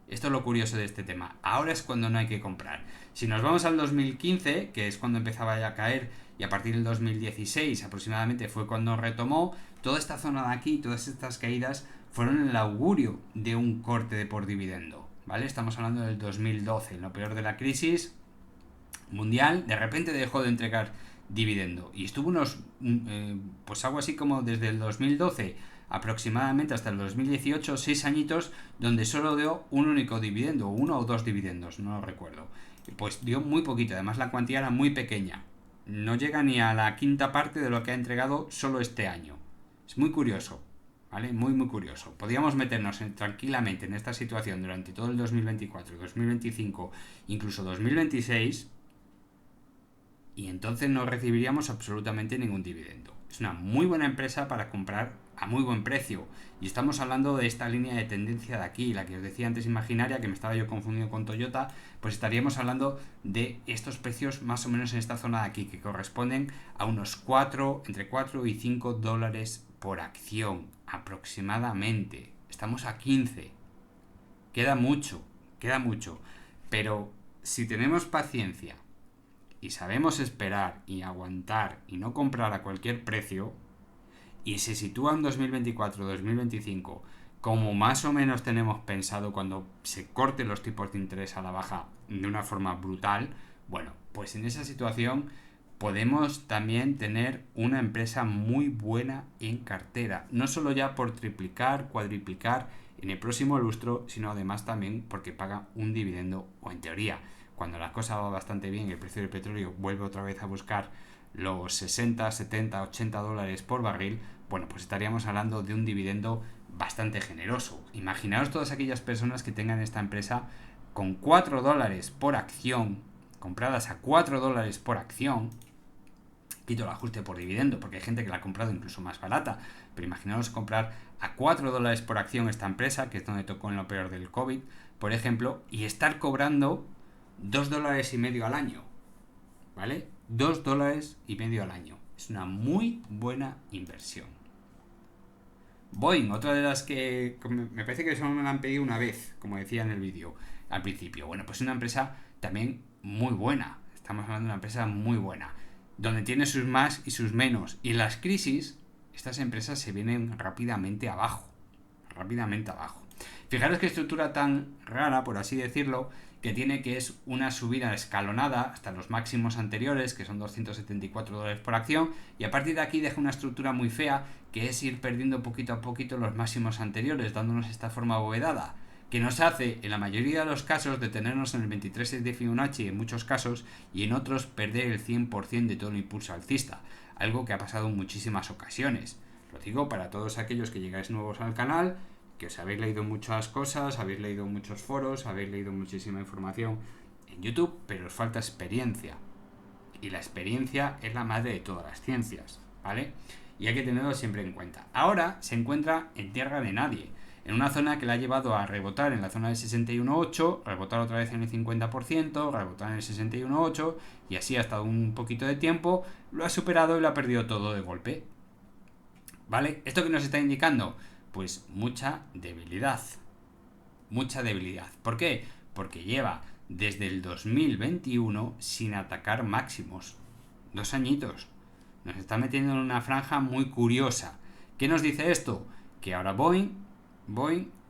Esto es lo curioso de este tema. Ahora es cuando no hay que comprar. Si nos vamos al 2015, que es cuando empezaba ya a caer, y a partir del 2016 aproximadamente fue cuando retomó, toda esta zona de aquí, todas estas caídas, fueron el augurio de un corte de por dividendo, ¿vale? Estamos hablando del 2012, en lo peor de la crisis mundial, de repente dejó de entregar dividendo. Y estuvo pues algo así como desde el 2012 aproximadamente hasta el 2018, 6 añitos, donde solo dio un único dividendo, uno o dos dividendos, no lo recuerdo. Pues dio muy poquito, además la cuantía era muy pequeña. No llega ni a la quinta parte de lo que ha entregado solo este año. Es muy curioso, ¿vale? Muy curioso. Podríamos meternos tranquilamente en esta situación durante todo el 2024, 2025, incluso 2026, y entonces no recibiríamos absolutamente ningún dividendo. Es una muy buena empresa para comprar a muy buen precio. Y estamos hablando de esta línea de tendencia de aquí, la que os decía antes imaginaria, que me estaba yo confundiendo con Toyota, pues estaríamos hablando de estos precios más o menos en esta zona de aquí, que corresponden a unos entre 4 y 5 dólares por acción, aproximadamente. Estamos a 15. Queda mucho, pero si tenemos paciencia y sabemos esperar y aguantar y no comprar a cualquier precio, y se sitúa en 2024-2025 como más o menos tenemos pensado cuando se corten los tipos de interés a la baja de una forma brutal, bueno, pues en esa situación podemos también tener una empresa muy buena en cartera, no solo ya por triplicar, cuadriplicar en el próximo lustro, sino además también porque paga un dividendo, o en teoría, cuando la cosa va bastante bien, el precio del petróleo vuelve otra vez a buscar los 60, 70, 80 dólares por barril, bueno, pues estaríamos hablando de un dividendo bastante generoso. Imaginaos todas aquellas personas que tengan esta empresa con 4 dólares por acción, compradas a $4 por acción, quito el ajuste por dividendo, porque hay gente que la ha comprado incluso más barata, pero imaginaos comprar a $4 por acción esta empresa, que es donde tocó en lo peor del COVID, por ejemplo, y estar cobrando $2,50 al año, ¿vale? $2,50 al año. Es una muy buena inversión. Boeing, otra de las que me parece que solo me la han pedido una vez, como decía en el vídeo al principio. Bueno, pues es una empresa también muy buena. Estamos hablando de una empresa muy buena, donde tiene sus más y sus menos. Y en las crisis, estas empresas se vienen rápidamente abajo. Rápidamente abajo. Fijaros qué estructura tan rara, por así decirlo, que tiene, que es una subida escalonada hasta los máximos anteriores, que son $274 por acción, y a partir de aquí deja una estructura muy fea, que es ir perdiendo poquito a poquito los máximos anteriores, dándonos esta forma abovedada, que nos hace, en la mayoría de los casos, detenernos en el 23,6 de Fibonacci en muchos casos, y en otros perder el 100% de todo el impulso alcista, algo que ha pasado en muchísimas ocasiones. Lo digo para todos aquellos que llegáis nuevos al canal, que os habéis leído muchas cosas, habéis leído muchos foros, habéis leído muchísima información en YouTube, pero os falta experiencia. Y la experiencia es la madre de todas las ciencias, ¿vale? Y hay que tenerlo siempre en cuenta. Ahora se encuentra en tierra de nadie, en una zona que la ha llevado a rebotar en la zona del 61.8, rebotar otra vez en el 50%, rebotar en el 61.8, y así ha estado un poquito de tiempo, lo ha superado y lo ha perdido todo de golpe, ¿vale? ¿Esto qué nos está indicando? Pues mucha debilidad. Mucha debilidad. ¿Por qué? Porque lleva desde el 2021 sin atacar máximos. 2 añitos. Nos está metiendo en una franja muy curiosa. ¿Qué nos dice esto? Que ahora Boeing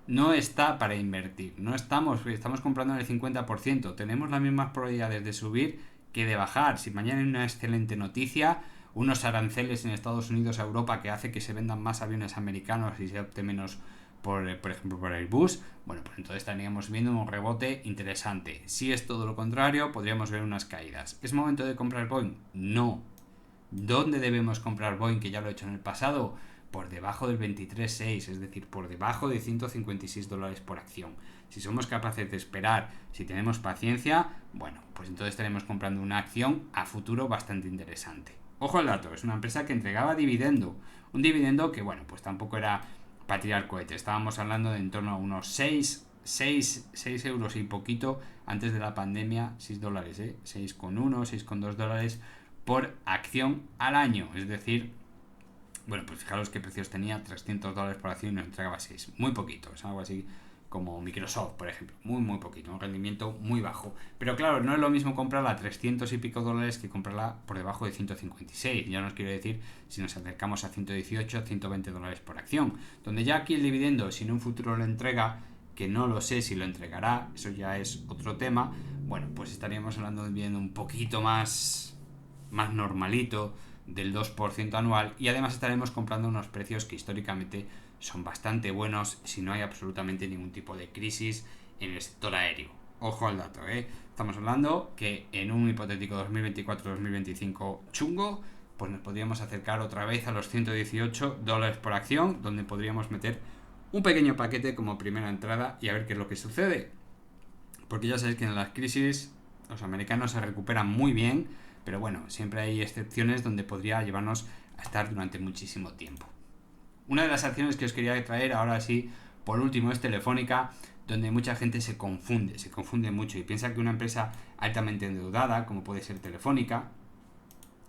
no está para invertir. No estamos comprando en el 50%. Tenemos las mismas probabilidades de subir que de bajar. Si mañana hay una excelente noticia, unos aranceles en Estados Unidos a Europa que hace que se vendan más aviones americanos y se opte menos por ejemplo por Airbus, bueno, pues entonces estaríamos viendo un rebote interesante. Si es todo lo contrario, podríamos ver unas caídas. ¿Es momento de comprar Boeing? No. ¿Dónde debemos comprar Boeing? Que ya lo he hecho en el pasado. Por debajo del 23.6, es decir, por debajo de $156 por acción. Si somos capaces de esperar, si tenemos paciencia, bueno, pues entonces estaremos comprando una acción a futuro bastante interesante. Ojo al dato, es una empresa que entregaba dividendo. Un dividendo que, bueno, pues tampoco era para tirar cohetes. Estábamos hablando de en torno a unos 6 euros y poquito antes de la pandemia, $6, 6,1, $6,2 por acción al año. Es decir, bueno, pues fijaros qué precios tenía, $300 por acción y nos entregaba 6. Muy poquito, es algo así como Microsoft, por ejemplo. Muy poquito, un rendimiento muy bajo. Pero claro, no es lo mismo comprarla a 300 y pico dólares que comprarla por debajo de 156. Ya nos quiero decir si nos acercamos a 118, $120 por acción. Donde ya aquí el dividendo, si en un futuro lo entrega, que no lo sé si lo entregará, eso ya es otro tema, bueno, pues estaríamos hablando de un dividendo un poquito más normalito, del 2% anual, y además estaremos comprando unos precios que históricamente son bastante buenos si no hay absolutamente ningún tipo de crisis en el sector aéreo. Ojo al dato, Estamos hablando que en un hipotético 2024-2025 chungo, pues nos podríamos acercar otra vez a los $118 por acción, donde podríamos meter un pequeño paquete como primera entrada y a ver qué es lo que sucede. Porque ya sabéis que en las crisis los americanos se recuperan muy bien, pero bueno, siempre hay excepciones donde podría llevarnos a estar durante muchísimo tiempo. Una de las acciones que os quería traer ahora sí, por último, es Telefónica, donde mucha gente se confunde mucho y piensa que una empresa altamente endeudada, como puede ser Telefónica,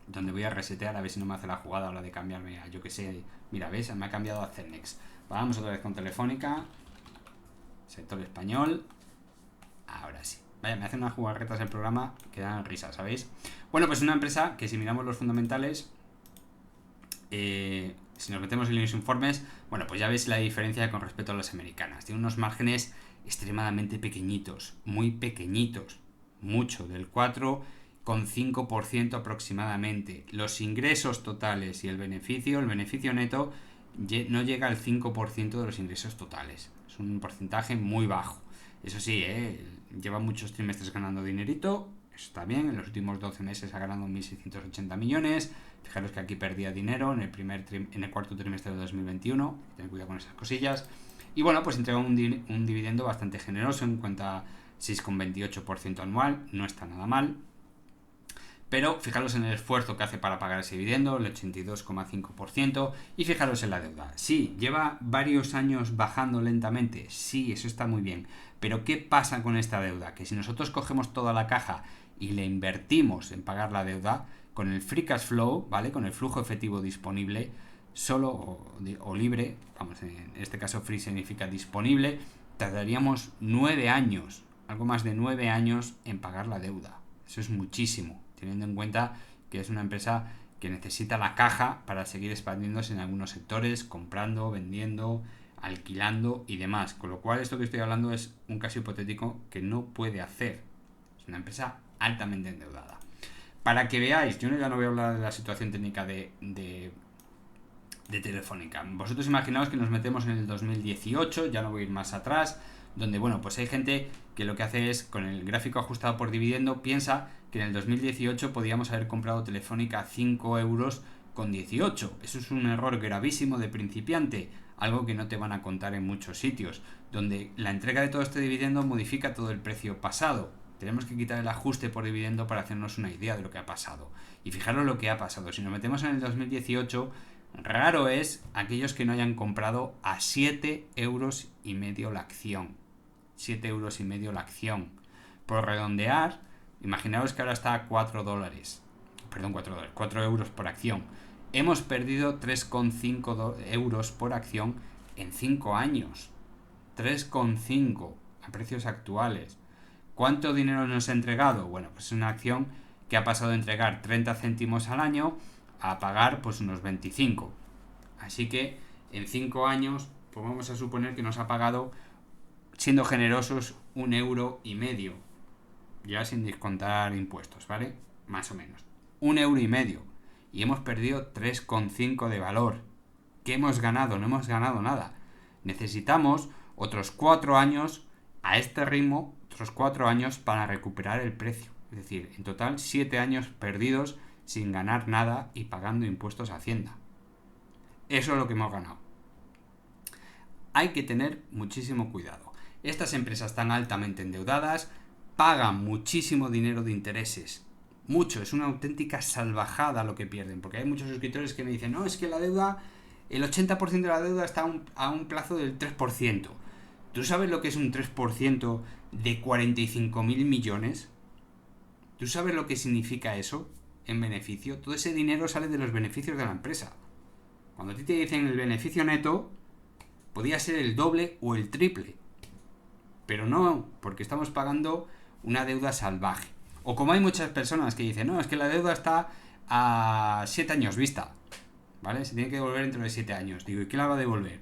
donde voy a resetear a ver si no me hace la jugada a la de cambiarme a, yo que sé, mira, ¿ves? Me ha cambiado a Cernex. Vamos otra vez con Telefónica, sector español, ahora sí. Vaya, me hacen unas jugarretas el programa que dan risa, ¿sabéis? Bueno, pues una empresa que si miramos los fundamentales, si nos metemos en los informes, bueno, pues ya veis la diferencia con respecto a las americanas. Tiene unos márgenes extremadamente pequeñitos, muy pequeñitos, mucho, del 4,5% aproximadamente. Los ingresos totales y el beneficio neto no llega al 5% de los ingresos totales. Es un porcentaje muy bajo. Eso sí, lleva muchos trimestres ganando dinerito, eso está bien, en los últimos 12 meses ha ganado 1.680 millones, fijaros que aquí perdía dinero en el cuarto trimestre de 2021, ten cuidado con esas cosillas, y bueno, pues entrega un dividendo bastante generoso en cuenta a 6,28% anual, no está nada mal, Pero fijaros en el esfuerzo que hace para pagar ese dividendo, el 82,5%, y fijaros en la deuda. Sí, lleva varios años bajando lentamente, sí, eso está muy bien. Pero ¿qué pasa con esta deuda? Que si nosotros cogemos toda la caja y le invertimos en pagar la deuda, con el free cash flow, ¿vale? Con el flujo efectivo disponible, solo o libre, vamos, en este caso free significa disponible, tardaríamos 9 años, algo más de 9 años en pagar la deuda. Eso es muchísimo, teniendo en cuenta que es una empresa que necesita la caja para seguir expandiéndose en algunos sectores, comprando, vendiendo, alquilando y demás. Con lo cual, esto que estoy hablando es un caso hipotético que no puede hacer. Es una empresa altamente endeudada. Para que veáis, yo ya no voy a hablar de la situación técnica de Telefónica. Vosotros imaginaos que nos metemos en el 2018, ya no voy a ir más atrás, donde, bueno, pues hay gente que lo que hace es, con el gráfico ajustado por dividendo, piensa que en el 2018 podíamos haber comprado Telefónica a 5 euros con 18. Eso es un error gravísimo de principiante, algo que no te van a contar en muchos sitios, donde la entrega de todo este dividendo modifica todo el precio pasado. Tenemos que quitar el ajuste por dividendo para hacernos una idea de lo que ha pasado. Y fijaros lo que ha pasado. Si nos metemos en el 2018, raro es aquellos que no hayan comprado a 7 euros y medio la acción. 7 euros y medio la acción. Por redondear, imaginaos que ahora está a 4 dólares. Perdón, 4 dólares, 4 euros por acción. Hemos perdido 3,5 euros por acción en 5 años. 3,5 a precios actuales. ¿Cuánto dinero nos ha entregado? Bueno, pues es una acción que ha pasado de entregar 30 céntimos al año a pagar pues unos 25. Así que en 5 años, pues vamos a suponer que nos ha pagado, siendo generosos, 1,5 euros. Ya sin descontar impuestos, ¿vale? Más o menos. 1,5 euros. Y hemos perdido 3,5 de valor. ¿Qué hemos ganado? No hemos ganado nada. Necesitamos otros 4 años a este ritmo, otros 4 años para recuperar el precio. Es decir, en total 7 años perdidos sin ganar nada y pagando impuestos a Hacienda. Eso es lo que hemos ganado. Hay que tener muchísimo cuidado. Estas empresas están altamente endeudadas, pagan muchísimo dinero de intereses. Mucho, es una auténtica salvajada lo que pierden, porque hay muchos suscriptores que me dicen, no, es que la deuda, el 80% de la deuda está a un plazo del 3%. ¿Tú sabes lo que es un 3% de 45.000 millones? ¿Tú sabes lo que significa eso en beneficio? Todo ese dinero sale de los beneficios de la empresa. Cuando a ti te dicen el beneficio neto, podía ser el doble o el triple. Pero no, porque estamos pagando una deuda salvaje. O como hay muchas personas que dicen, no, es que la deuda está a 7 años vista, ¿vale? Se tiene que devolver dentro de 7 años. Digo, ¿y quién la va a devolver?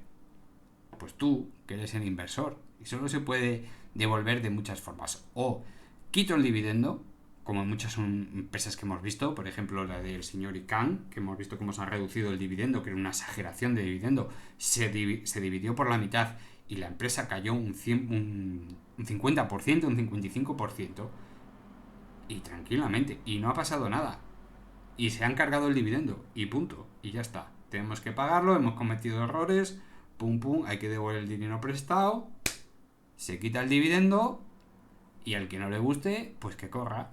Pues tú, que eres el inversor. Y solo se puede devolver de muchas formas. O quito el dividendo, como en muchas empresas que hemos visto, por ejemplo la del señor Icahn, que hemos visto cómo se ha reducido el dividendo, que era una exageración de dividendo, se dividió por la mitad y la empresa cayó un 50%, un 55%, y tranquilamente, y no ha pasado nada, y se han cargado el dividendo, y punto, y ya está. Tenemos que pagarlo, hemos cometido errores, pum pum, hay que devolver el dinero prestado, se quita el dividendo, y al que no le guste, pues que corra.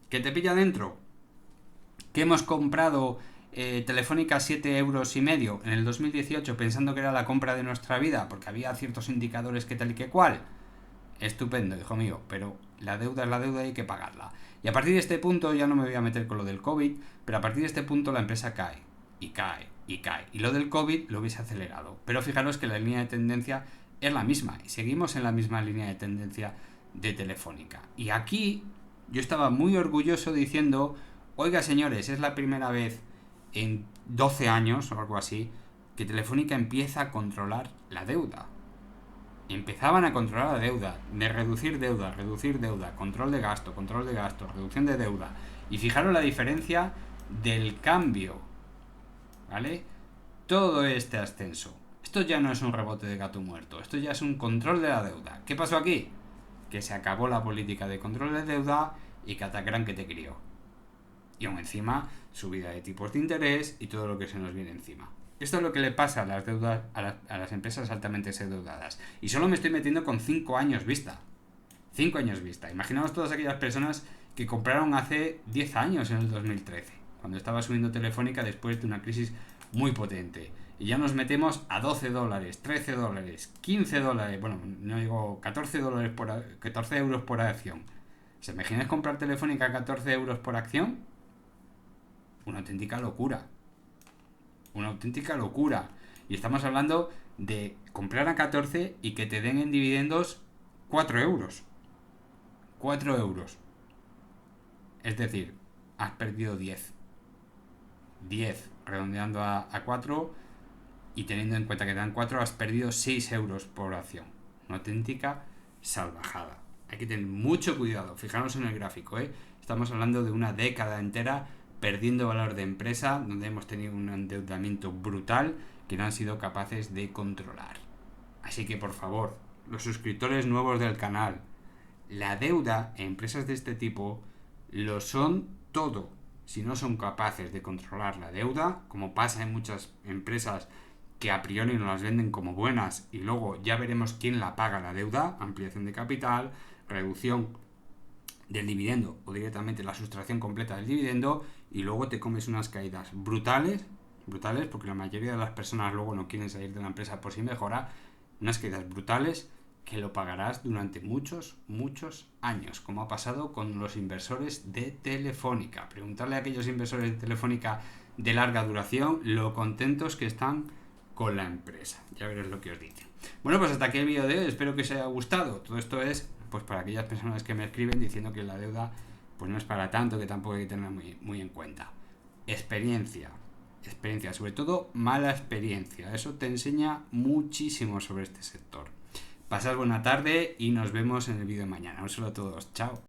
¿Qué te pilla dentro? Que hemos comprado Telefónica a 7 euros y medio en el 2018 pensando que era la compra de nuestra vida porque había ciertos indicadores que tal y que cual. Estupendo, hijo mío, pero la deuda es la deuda y hay que pagarla. Y a partir de este punto, ya no me voy a meter con lo del COVID, pero a partir de este punto la empresa cae, y cae, y cae. Y lo del COVID lo hubiese acelerado. Pero fijaros que la línea de tendencia es la misma, y seguimos en la misma línea de tendencia de Telefónica. Y aquí yo estaba muy orgulloso diciendo, oiga señores, es la primera vez en 12 años o algo así que Telefónica empieza a controlar la deuda. Empezaban a controlar la deuda, de reducir deuda, control de gasto, reducción de deuda. Y fijaros la diferencia del cambio, ¿vale? Todo este ascenso. Esto ya no es un rebote de gato muerto, esto ya es un control de la deuda. ¿Qué pasó aquí? Que se acabó la política de control de deuda y catacrán que te crió. Y aún encima, subida de tipos de interés y todo lo que se nos viene encima. Esto es lo que le pasa a las deudas, a las empresas altamente endeudadas. Y solo me estoy metiendo con 5 años vista. 5 años vista. Imaginaos todas aquellas personas que compraron hace 10 años, en el 2013, cuando estaba subiendo Telefónica después de una crisis muy potente. Y ya nos metemos a $12, $13, $15, bueno, no digo $14 14 euros por acción. ¿Se imagináis comprar Telefónica a 14 euros por acción? Una auténtica locura. Una auténtica locura. Y estamos hablando de comprar a 14 y que te den en dividendos 4 euros. 4 euros. Es decir, has perdido 10. 10 redondeando a 4, y teniendo en cuenta que te dan 4, has perdido 6 euros por acción. Una auténtica salvajada. Hay que tener mucho cuidado. Fijaros en el gráfico, ¿eh? Estamos hablando de una década entera perdiendo valor de empresa, donde hemos tenido un endeudamiento brutal que no han sido capaces de controlar. Así que, por favor, los suscriptores nuevos del canal, la deuda en empresas de este tipo lo son todo. Si no son capaces de controlar la deuda, como pasa en muchas empresas que a priori nos las venden como buenas y luego ya veremos quién la paga la deuda, ampliación de capital, reducción del dividendo o directamente la sustracción completa del dividendo, y luego te comes unas caídas brutales, porque la mayoría de las personas luego no quieren salir de la empresa por si mejora, unas caídas brutales que lo pagarás durante muchos años, como ha pasado con los inversores de Telefónica. Preguntarle a aquellos inversores de Telefónica de larga duración lo contentos que están con la empresa. Ya veréis lo que os dicen. Bueno, pues hasta aquí el vídeo de hoy. Espero que os haya gustado. Todo esto es pues para aquellas personas que me escriben diciendo que la deuda pues no es para tanto, que tampoco hay que tenerla muy en cuenta. Experiencia, sobre todo mala experiencia. Eso te enseña muchísimo sobre este sector. Pasad buena tarde y nos vemos en el vídeo de mañana. Un saludo a todos. Chao.